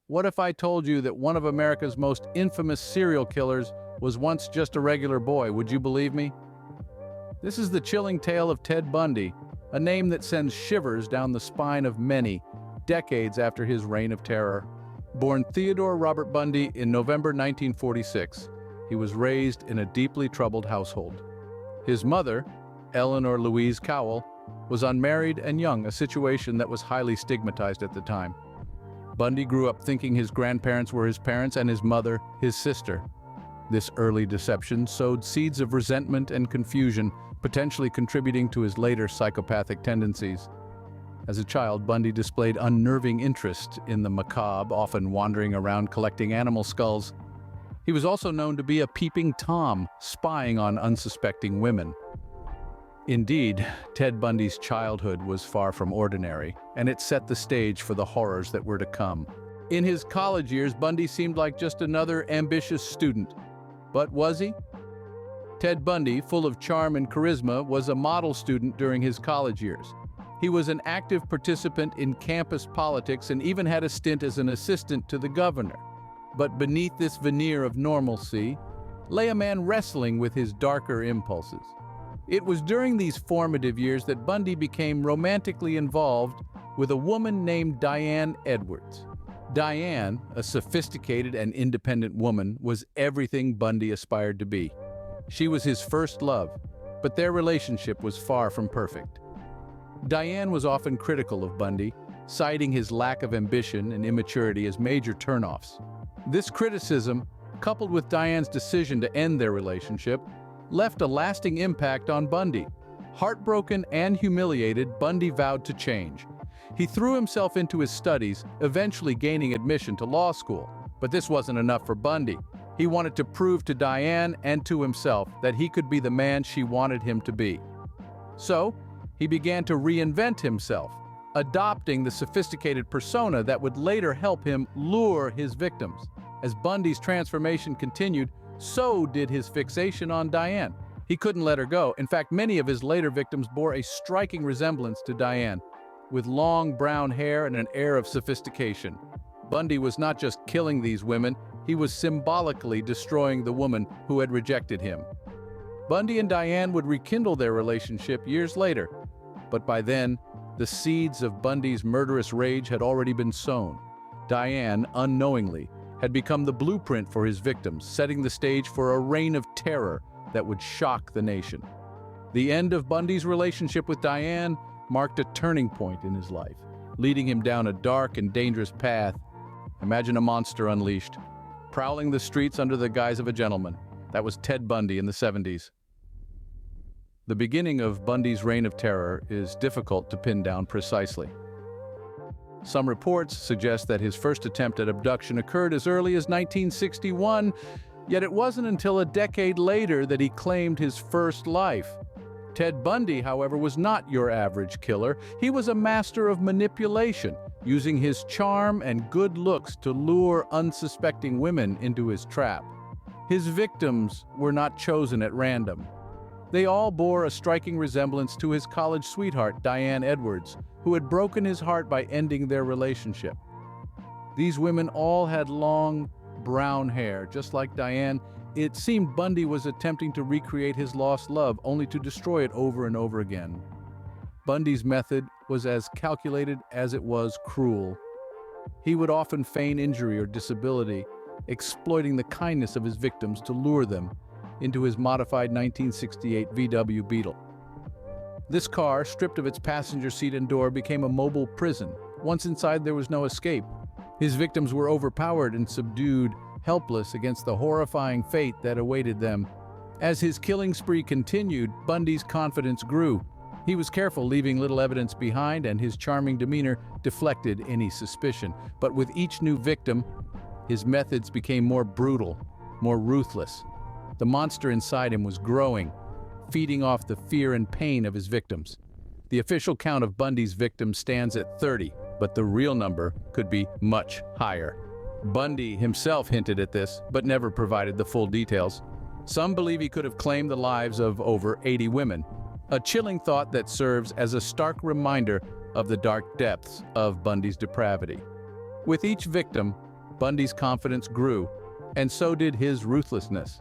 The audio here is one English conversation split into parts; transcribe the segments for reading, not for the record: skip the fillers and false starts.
What if I told you that one of America's most infamous serial killers was once just a regular boy? Would you believe me? This is the chilling tale of Ted Bundy, a name that sends shivers down the spine of many, decades after his reign of terror. Born Theodore Robert Bundy in November 1946, he was raised in a deeply troubled household. His mother, Eleanor Louise Cowell, was unmarried and young, a situation that was highly stigmatized at the time. Bundy grew up thinking his grandparents were his parents and his mother his sister. This early deception sowed seeds of resentment and confusion, potentially contributing to his later psychopathic tendencies. As a child, Bundy displayed unnerving interest in the macabre, often wandering around collecting animal skulls. He was also known to be a peeping Tom, spying on unsuspecting women. Indeed, Ted Bundy's childhood was far from ordinary, and it set the stage for the horrors that were to come. In his college years, Bundy seemed like just another ambitious student. But was he? Ted Bundy, full of charm and charisma, was a model student during his college years. He was an active participant in campus politics and even had a stint as an assistant to the governor. But beneath this veneer of normalcy lay a man wrestling with his darker impulses. It was during these formative years that Bundy became romantically involved with a woman named Diane Edwards. Diane, a sophisticated and independent woman, was everything Bundy aspired to be. She was his first love, but their relationship was far from perfect. Diane was often critical of Bundy, citing his lack of ambition and immaturity as major turnoffs. This criticism, coupled with Diane's decision to end their relationship, left a lasting impact on Bundy. Heartbroken and humiliated, Bundy vowed to change. He threw himself into his studies, eventually gaining admission to law school. But this wasn't enough for Bundy. He wanted to prove to Diane and to himself that he could be the man she wanted him to be. So, he began to reinvent himself, adopting the sophisticated persona that would later help him lure his victims. As Bundy's transformation continued, so did his fixation on Diane. He couldn't let her go. In fact, many of his later victims bore a striking resemblance to Diane, with long brown hair and an air of sophistication. Bundy was not just killing these women, he was symbolically destroying the woman who had rejected him. Bundy and Diane would rekindle their relationship years later, but by then, the seeds of Bundy's murderous rage had already been sown. Diane, unknowingly, had become the blueprint for his victims, setting the stage for a reign of terror that would shock the nation. The end of Bundy's relationship with Diane marked a turning point in his life, leading him down a dark and dangerous path. Imagine a monster unleashed, prowling the streets under the guise of a gentleman. That was Ted Bundy in the 70s. The beginning of Bundy's reign of terror is difficult to pin down precisely. Some reports suggest that his first attempt at abduction occurred as early as 1961, yet it wasn't until a decade later that he claimed his first life. Ted Bundy, however, was not your average killer. He was a master of manipulation, using his charm and good looks to lure unsuspecting women into his trap. His victims were not chosen at random. They all bore a striking resemblance to his college sweetheart, Diane Edwards, who had broken his heart by ending their relationship. These women all had long, brown hair, just like Diane. It seemed Bundy was attempting to recreate his lost love, only to destroy it over and over again. Bundy's method was as calculated as it was cruel. He would often feign injury or disability, exploiting the kindness of his victims to lure them into his modified 1968 VW Beetle. This car, stripped of its passenger seat and door, became a mobile prison. Once inside, there was no escape. His victims were overpowered and subdued, helpless against the horrifying fate that awaited them. As his killing spree continued, Bundy's confidence grew. He was careful, leaving little evidence behind, and his charming demeanor deflected any suspicion. But with each new victim, his methods became more brutal, more ruthless. The monster inside him was growing, feeding off the fear and pain of his victims. The official count of Bundy's victims stands at 30, but the real number could be much higher. Bundy himself hinted at this, but never provided the full details. Some believe he could have claimed the lives of over 80 women, a chilling thought that serves as a stark reminder of the dark depths of Bundy's depravity. With each victim, Bundy's confidence grew, and so did his ruthlessness.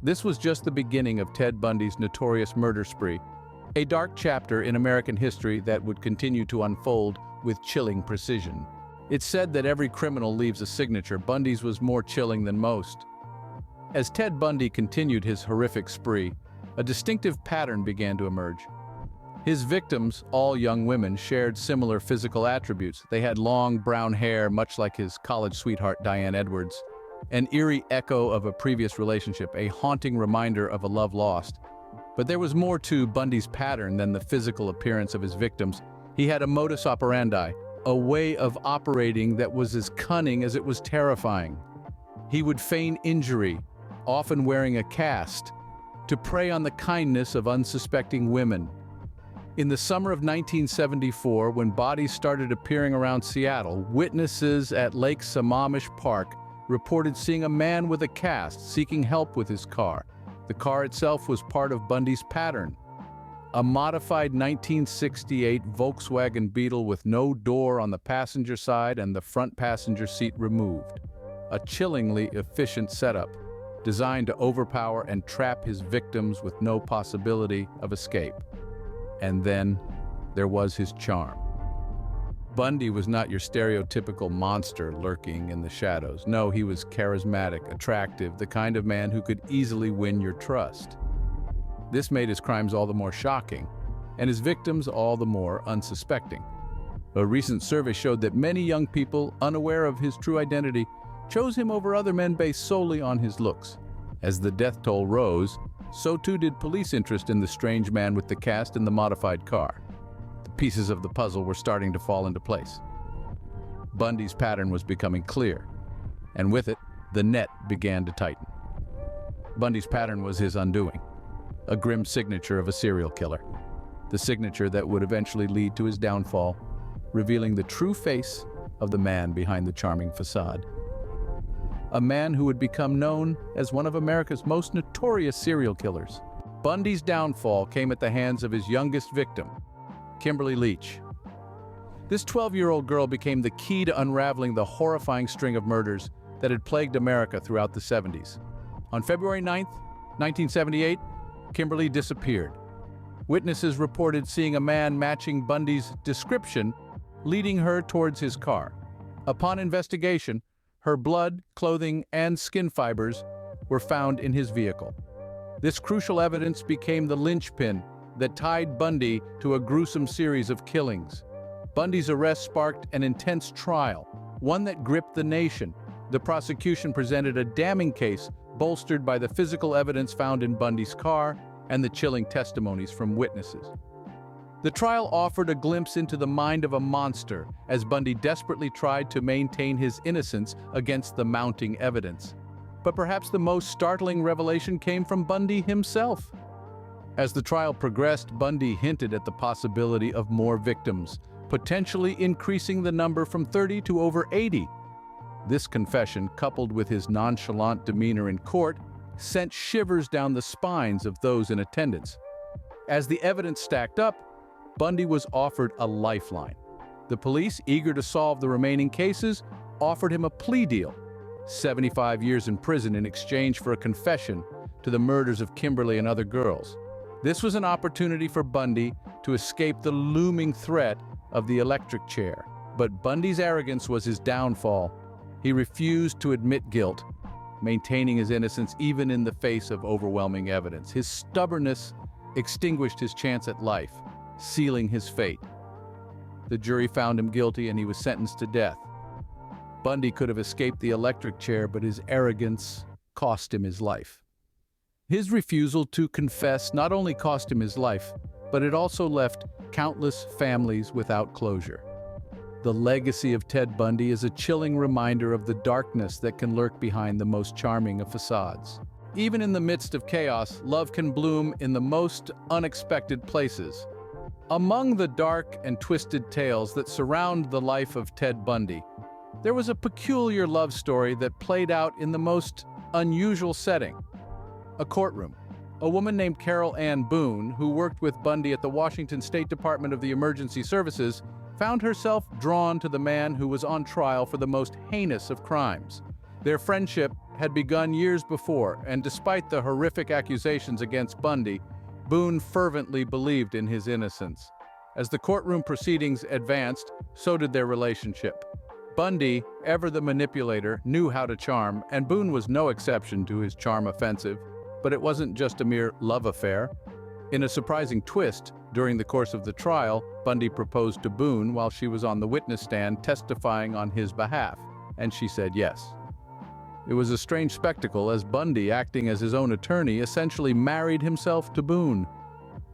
This was just the beginning of Ted Bundy's notorious murder spree, a dark chapter in American history that would continue to unfold with chilling precision. It's said that every criminal leaves a signature. Bundy's was more chilling than most. As Ted Bundy continued his horrific spree, a distinctive pattern began to emerge. His victims, all young women, shared similar physical attributes. They had long brown hair, much like his college sweetheart Diane Edwards, an eerie echo of a previous relationship, a haunting reminder of a love lost. But there was more to Bundy's pattern than the physical appearance of his victims. He had a modus operandi, a way of operating that was as cunning as it was terrifying. He would feign injury, often wearing a cast, to prey on the kindness of unsuspecting women. In the summer of 1974, when bodies started appearing around Seattle, witnesses at Lake Sammamish Park reported seeing a man with a cast seeking help with his car. The car itself was part of Bundy's pattern. A modified 1968 Volkswagen Beetle with no door on the passenger side and the front passenger seat removed. A chillingly efficient setup, designed to overpower and trap his victims with no possibility of escape. And then there was his charm. Bundy was not your stereotypical monster lurking in the shadows. No, he was charismatic, attractive, the kind of man who could easily win your trust. This made his crimes all the more shocking, and his victims all the more unsuspecting. A recent survey showed that many young people, unaware of his true identity, chose him over other men based solely on his looks. As the death toll rose, so too did police interest in the strange man with the cast and the modified car. The pieces of the puzzle were starting to fall into place. Bundy's pattern was becoming clear, and with it, the net began to tighten. Bundy's pattern was his undoing, a grim signature of a serial killer, the signature that would eventually lead to his downfall, revealing the true face of the man behind the charming facade. A man who would become known as one of America's most notorious serial killers. Bundy's downfall came at the hands of his youngest victim, Kimberly Leach. This 12-year-old girl became the key to unraveling the horrifying string of murders that had plagued America throughout the 70s. On February 9, 1978, Kimberly disappeared. Witnesses reported seeing a man matching Bundy's description leading her towards his car. Upon investigation, her blood, clothing, and skin fibers were found in his vehicle. This crucial evidence became the linchpin that tied Bundy to a gruesome series of killings. Bundy's arrest sparked an intense trial, one that gripped the nation. The prosecution presented a damning case bolstered by the physical evidence found in Bundy's car and the chilling testimonies from witnesses. The trial offered a glimpse into the mind of a monster as Bundy desperately tried to maintain his innocence against the mounting evidence. But perhaps the most startling revelation came from Bundy himself. As the trial progressed, Bundy hinted at the possibility of more victims, potentially increasing the number from 30 to over 80. This confession, coupled with his nonchalant demeanor in court, sent shivers down the spines of those in attendance. As the evidence stacked up, Bundy was offered a lifeline. The police, eager to solve the remaining cases, offered him a plea deal, 75 years in prison in exchange for a confession to the murders of Kimberly and other girls. This was an opportunity for Bundy to escape the looming threat of the electric chair. But Bundy's arrogance was his downfall. He refused to admit guilt, maintaining his innocence even in the face of overwhelming evidence. His stubbornness extinguished his chance at life, sealing his fate. The jury found him guilty and he was sentenced to death. Bundy could have escaped the electric chair, but his arrogance cost him his life. His refusal to confess not only cost him his life, but it also left countless families without closure. The legacy of Ted Bundy is a chilling reminder of the darkness that can lurk behind the most charming of facades. Even in the midst of chaos, love can bloom in the most unexpected places. Among the dark and twisted tales that surround the life of Ted Bundy, there was a peculiar love story that played out in the most unusual setting: a courtroom. A woman named Carol Ann Boone, who worked with Bundy at the Washington State Department of the Emergency Services, found herself drawn to the man who was on trial for the most heinous of crimes. Their friendship had begun years before, and despite the horrific accusations against Bundy, Boone fervently believed in his innocence. As the courtroom proceedings advanced, so did their relationship. Bundy, ever the manipulator, knew how to charm, and Boone was no exception to his charm offensive. But it wasn't just a mere love affair. In a surprising twist, during the course of the trial, Bundy proposed to Boone while she was on the witness stand testifying on his behalf, and she said yes. It was a strange spectacle as Bundy, acting as his own attorney, essentially married himself to Boone.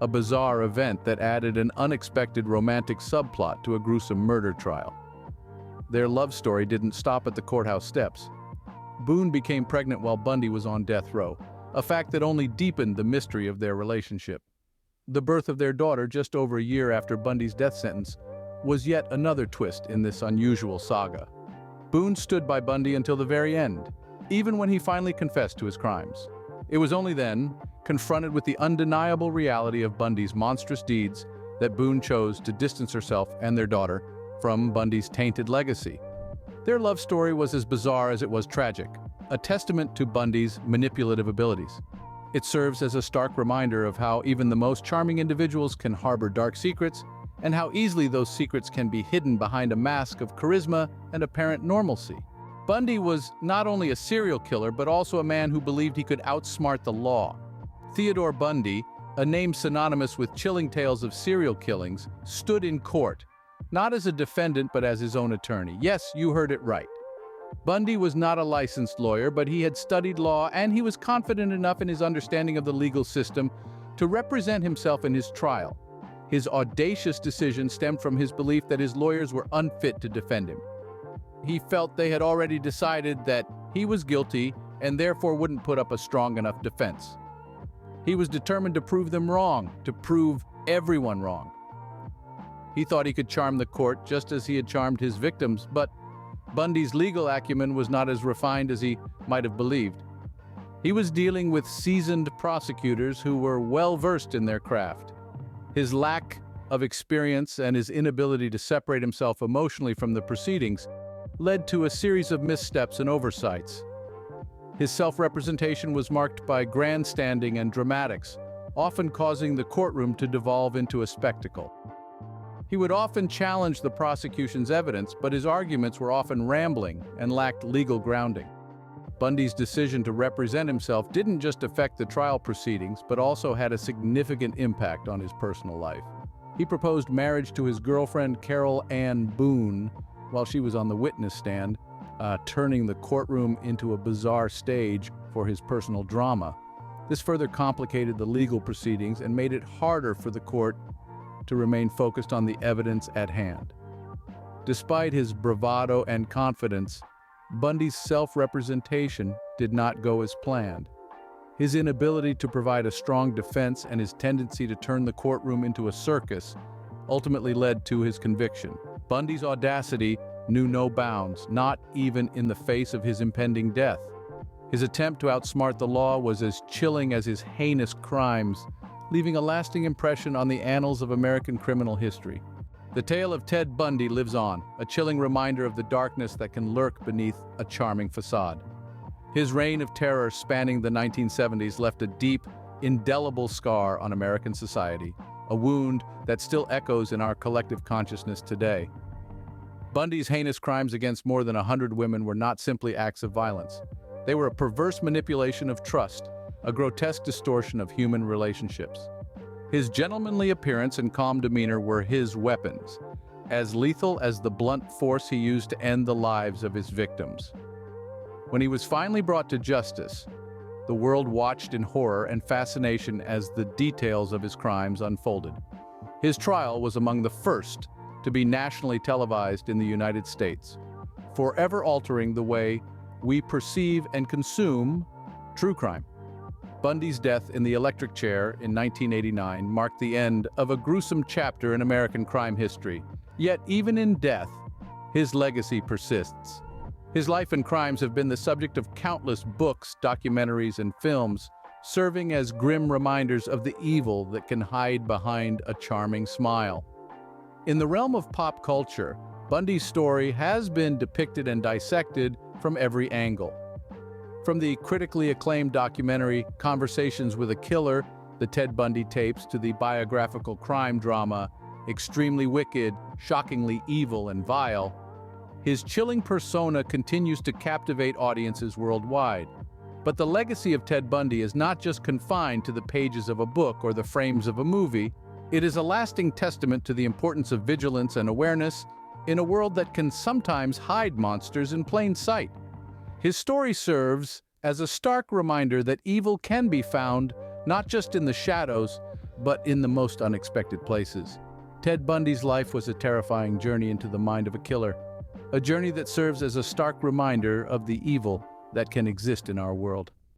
A bizarre event that added an unexpected romantic subplot to a gruesome murder trial. Their love story didn't stop at the courthouse steps. Boone became pregnant while Bundy was on death row, a fact that only deepened the mystery of their relationship. The birth of their daughter just over a year after Bundy's death sentence was yet another twist in this unusual saga. Boone stood by Bundy until the very end, even when he finally confessed to his crimes. It was only then, confronted with the undeniable reality of Bundy's monstrous deeds, that Boone chose to distance herself and their daughter from Bundy's tainted legacy. Their love story was as bizarre as it was tragic, a testament to Bundy's manipulative abilities. It serves as a stark reminder of how even the most charming individuals can harbor dark secrets, and how easily those secrets can be hidden behind a mask of charisma and apparent normalcy. Bundy was not only a serial killer, but also a man who believed he could outsmart the law. Theodore Bundy, a name synonymous with chilling tales of serial killings, stood in court, not as a defendant but as his own attorney. Yes, you heard it right. Bundy was not a licensed lawyer, but he had studied law and he was confident enough in his understanding of the legal system to represent himself in his trial. His audacious decision stemmed from his belief that his lawyers were unfit to defend him. He felt they had already decided that he was guilty and therefore wouldn't put up a strong enough defense. He was determined to prove them wrong, to prove everyone wrong. He thought he could charm the court just as he had charmed his victims, but Bundy's legal acumen was not as refined as he might have believed. He was dealing with seasoned prosecutors who were well-versed in their craft. His lack of experience and his inability to separate himself emotionally from the proceedings led to a series of missteps and oversights. His self-representation was marked by grandstanding and dramatics, often causing the courtroom to devolve into a spectacle. He would often challenge the prosecution's evidence, but his arguments were often rambling and lacked legal grounding. Bundy's decision to represent himself didn't just affect the trial proceedings, but also had a significant impact on his personal life. He proposed marriage to his girlfriend Carol Ann Boone while she was on the witness stand, turning the courtroom into a bizarre stage for his personal drama. This further complicated the legal proceedings and made it harder for the court to remain focused on the evidence at hand. Despite his bravado and confidence, Bundy's self-representation did not go as planned. His inability to provide a strong defense and his tendency to turn the courtroom into a circus ultimately led to his conviction. Bundy's audacity knew no bounds, not even in the face of his impending death. His attempt to outsmart the law was as chilling as his heinous crimes, leaving a lasting impression on the annals of American criminal history. The tale of Ted Bundy lives on, a chilling reminder of the darkness that can lurk beneath a charming facade. His reign of terror spanning the 1970s left a deep, indelible scar on American society, a wound that still echoes in our collective consciousness today. Bundy's heinous crimes against more than 100 women were not simply acts of violence. They were a perverse manipulation of trust, a grotesque distortion of human relationships. His gentlemanly appearance and calm demeanor were his weapons, as lethal as the blunt force he used to end the lives of his victims. When he was finally brought to justice, the world watched in horror and fascination as the details of his crimes unfolded. His trial was among the first to be nationally televised in the United States, forever altering the way we perceive and consume true crime. Bundy's death in the electric chair in 1989 marked the end of a gruesome chapter in American crime history. Yet even in death, his legacy persists. His life and crimes have been the subject of countless books, documentaries, and films, serving as grim reminders of the evil that can hide behind a charming smile. In the realm of pop culture, Bundy's story has been depicted and dissected from every angle. From the critically acclaimed documentary Conversations with a Killer, the Ted Bundy tapes, to the biographical crime drama Extremely Wicked, Shockingly Evil and Vile, his chilling persona continues to captivate audiences worldwide. But the legacy of Ted Bundy is not just confined to the pages of a book or the frames of a movie. It is a lasting testament to the importance of vigilance and awareness in a world that can sometimes hide monsters in plain sight. His story serves as a stark reminder that evil can be found not just in the shadows, but in the most unexpected places. Ted Bundy's life was a terrifying journey into the mind of a killer, a journey that serves as a stark reminder of the evil that can exist in our world.